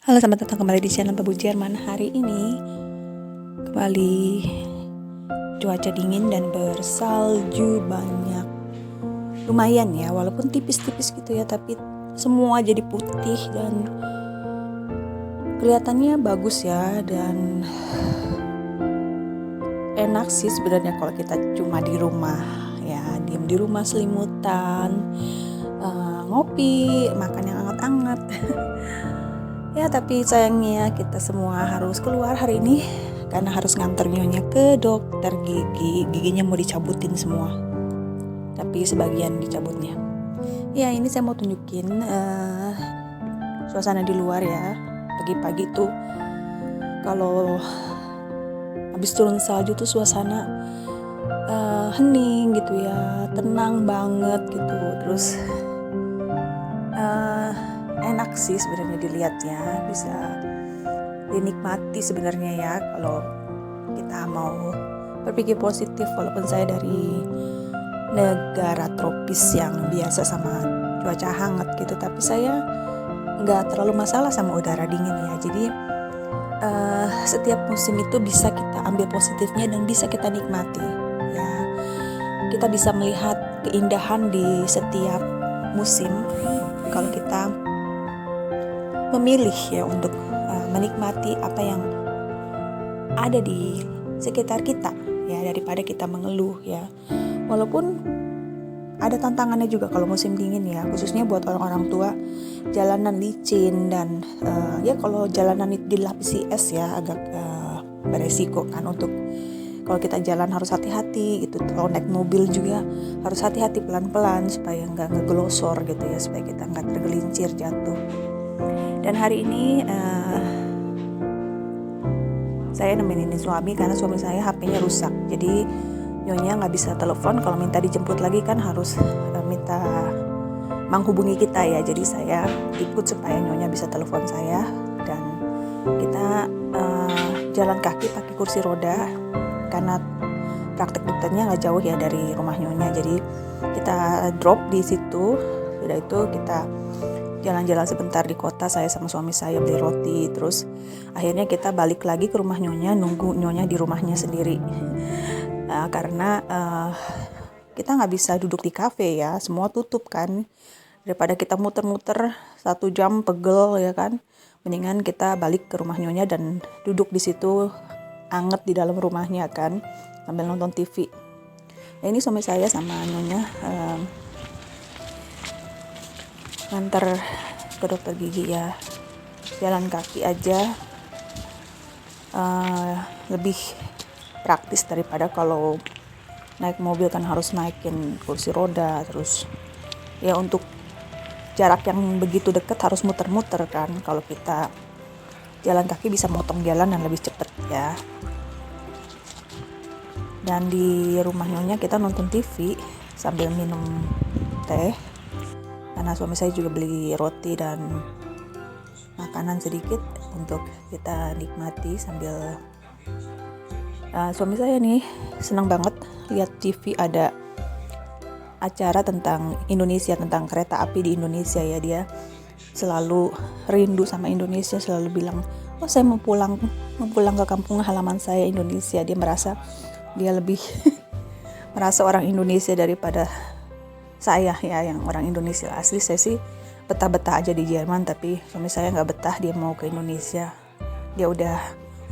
Halo, selamat datang kembali di channel Babu Jerman. Hari ini kembali cuaca dingin dan bersalju banyak. Lumayan ya, walaupun tipis-tipis gitu ya, tapi semua jadi putih dan kelihatannya bagus ya, dan enak sih sebenarnya kalau kita cuma di rumah ya, diem di rumah selimutan, ngopi, makan yang hangat-hangat. Ya, tapi sayangnya kita semua harus keluar hari ini karena harus nganter nyonya ke dokter gigi. Giginya mau dicabutin semua, tapi sebagian dicabutnya. Ya, ini saya mau tunjukin suasana di luar ya. Pagi-pagi tuh kalau habis turun salju tuh suasana hening gitu ya, tenang banget gitu. Terus enak sih sebenarnya dilihatnya, bisa dinikmati sebenarnya ya kalau kita mau berpikir positif. Walaupun saya dari negara tropis yang biasa sama cuaca hangat gitu, tapi saya nggak terlalu masalah sama udara dingin ya. Jadi setiap musim itu bisa kita ambil positifnya dan bisa kita nikmati ya. Kita bisa melihat keindahan di setiap musim kalau kita memilih ya untuk menikmati apa yang ada di sekitar kita ya, daripada kita mengeluh ya. Walaupun ada tantangannya juga kalau musim dingin ya, khususnya buat orang-orang tua, jalanan licin dan ya kalau jalanan dilapisi es ya agak beresiko kan. Untuk kalau kita jalan harus hati-hati gitu. Kalau naik mobil juga harus hati-hati, pelan-pelan supaya nggak ngegelosor gitu ya, supaya kita nggak tergelincir jatuh. Dan hari ini saya nemenin suami karena suami saya HP-nya rusak. Jadi nyonya nggak bisa telepon. Kalau minta dijemput lagi kan harus minta menghubungi kita ya. Jadi saya ikut supaya nyonya bisa telepon saya, dan kita jalan kaki pakai kursi roda karena praktek dokternya nggak jauh ya dari rumah nyonya. Jadi kita drop di situ. Sudah itu kita jalan-jalan sebentar di kota, saya sama suami saya beli roti. Terus akhirnya kita balik lagi ke rumah nyonya, nunggu nyonya di rumahnya sendiri. Karena kita nggak bisa duduk di kafe ya, semua tutup kan. Daripada kita muter-muter 1 jam pegel ya kan, mendingan kita balik ke rumah nyonya dan duduk di situ anget di dalam rumahnya kan, sambil nonton TV. Ya, ini suami saya sama nyonya nganter ke dokter gigi ya, jalan kaki aja lebih praktis daripada kalau naik mobil kan harus naikin kursi roda. Terus ya untuk jarak yang begitu dekat harus muter-muter kan. Kalau kita jalan kaki bisa motong jalan dan lebih cepet ya. Dan di rumah nyonya kita nonton TV sambil minum teh, karena suami saya juga beli roti dan makanan sedikit untuk kita nikmati sambil suami saya nih senang banget lihat TV, ada acara tentang Indonesia, tentang kereta api di Indonesia ya. Dia selalu rindu sama Indonesia, selalu bilang, oh saya mau pulang ke kampung halaman saya Indonesia. Dia merasa dia lebih merasa orang Indonesia daripada saya ya, yang orang Indonesia asli. Saya sih betah-betah aja di Jerman, tapi suami saya nggak betah, dia mau ke Indonesia. Dia udah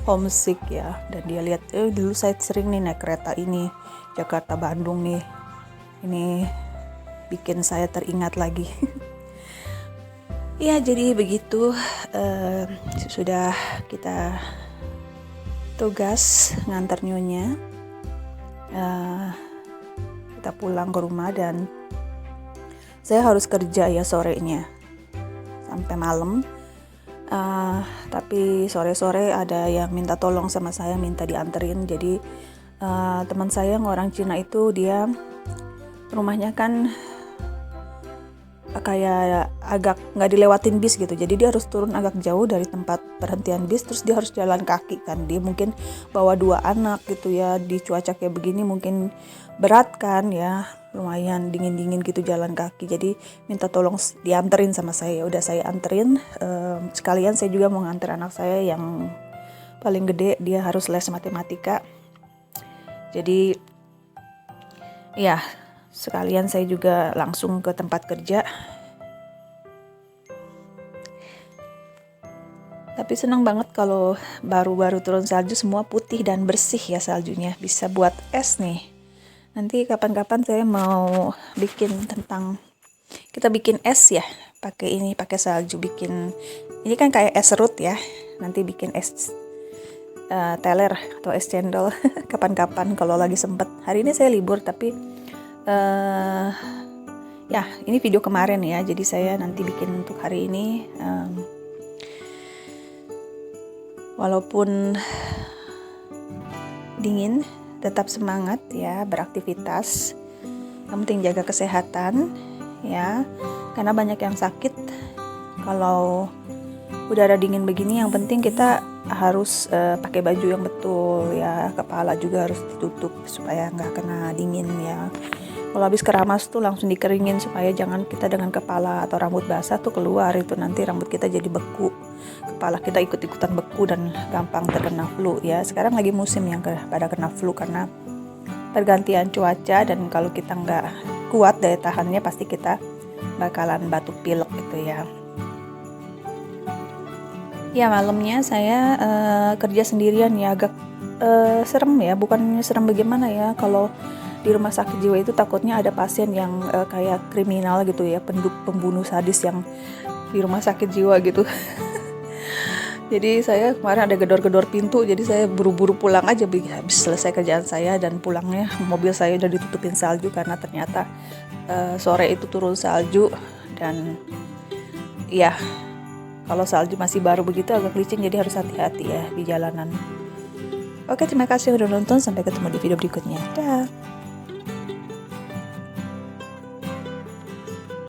homesick ya, dan dia lihat dulu saya sering nih naik kereta ini Jakarta Bandung nih, ini bikin saya teringat lagi. Ya jadi begitu, sudah kita tugas ngantar nyonya, kita pulang ke rumah dan saya harus kerja ya sorenya sampai malam. Tapi sore-sore ada yang minta tolong sama saya, minta dianterin. Jadi teman saya yang orang Cina itu, dia rumahnya kan kayak agak nggak dilewatin bis gitu. Jadi dia harus turun agak jauh dari tempat perhentian bis, terus dia harus jalan kaki kan. Dia mungkin bawa 2 anak gitu ya, di cuaca kayak begini mungkin berat kan ya. lumayan dingin-dingin gitu jalan kaki. Jadi minta tolong dianterin sama saya. Udah saya anterin. Sekalian saya juga mau nganter anak saya yang paling gede, dia harus les matematika. Jadi ya sekalian saya juga langsung ke tempat kerja. Tapi senang banget kalau baru-baru turun salju semua putih dan bersih ya saljunya. Bisa buat es nih. Nanti kapan-kapan saya mau bikin kita bikin es ya. Pakai salju, ini kan kayak es serut ya. Nanti bikin es teler atau es cendol kapan-kapan kalau lagi sempet. Hari ini saya libur tapi ya ini video kemarin ya. Jadi saya nanti bikin untuk hari ini. Walaupun dingin, tetap semangat ya beraktivitas. Yang penting jaga kesehatan ya, karena banyak yang sakit. Kalau udara dingin begini, yang penting kita harus pakai baju yang betul ya. Kepala juga harus ditutup supaya nggak kena dingin ya. Kalau habis keramas tuh langsung dikeringin supaya jangan kita dengan kepala atau rambut basah tuh keluar, itu nanti rambut kita jadi beku, kepala kita ikut-ikutan beku dan gampang terkena flu ya. Sekarang lagi musim yang pada kena flu karena pergantian cuaca, dan kalau kita nggak kuat daya tahannya pasti kita bakalan batuk pilek gitu ya. Ya malamnya saya kerja sendirian ya, agak serem ya, bukannya serem bagaimana ya, kalau di rumah sakit jiwa itu takutnya ada pasien yang kayak kriminal gitu ya, pembunuh sadis yang di rumah sakit jiwa gitu. Jadi saya kemarin ada gedor-gedor pintu, jadi saya buru-buru pulang aja habis selesai kerjaan saya, dan pulangnya mobil saya udah ditutupin salju karena ternyata sore itu turun salju, dan ya kalau salju masih baru begitu agak licin, jadi harus hati-hati ya di jalanan. Oke, terima kasih udah nonton, sampai ketemu di video berikutnya. Dah.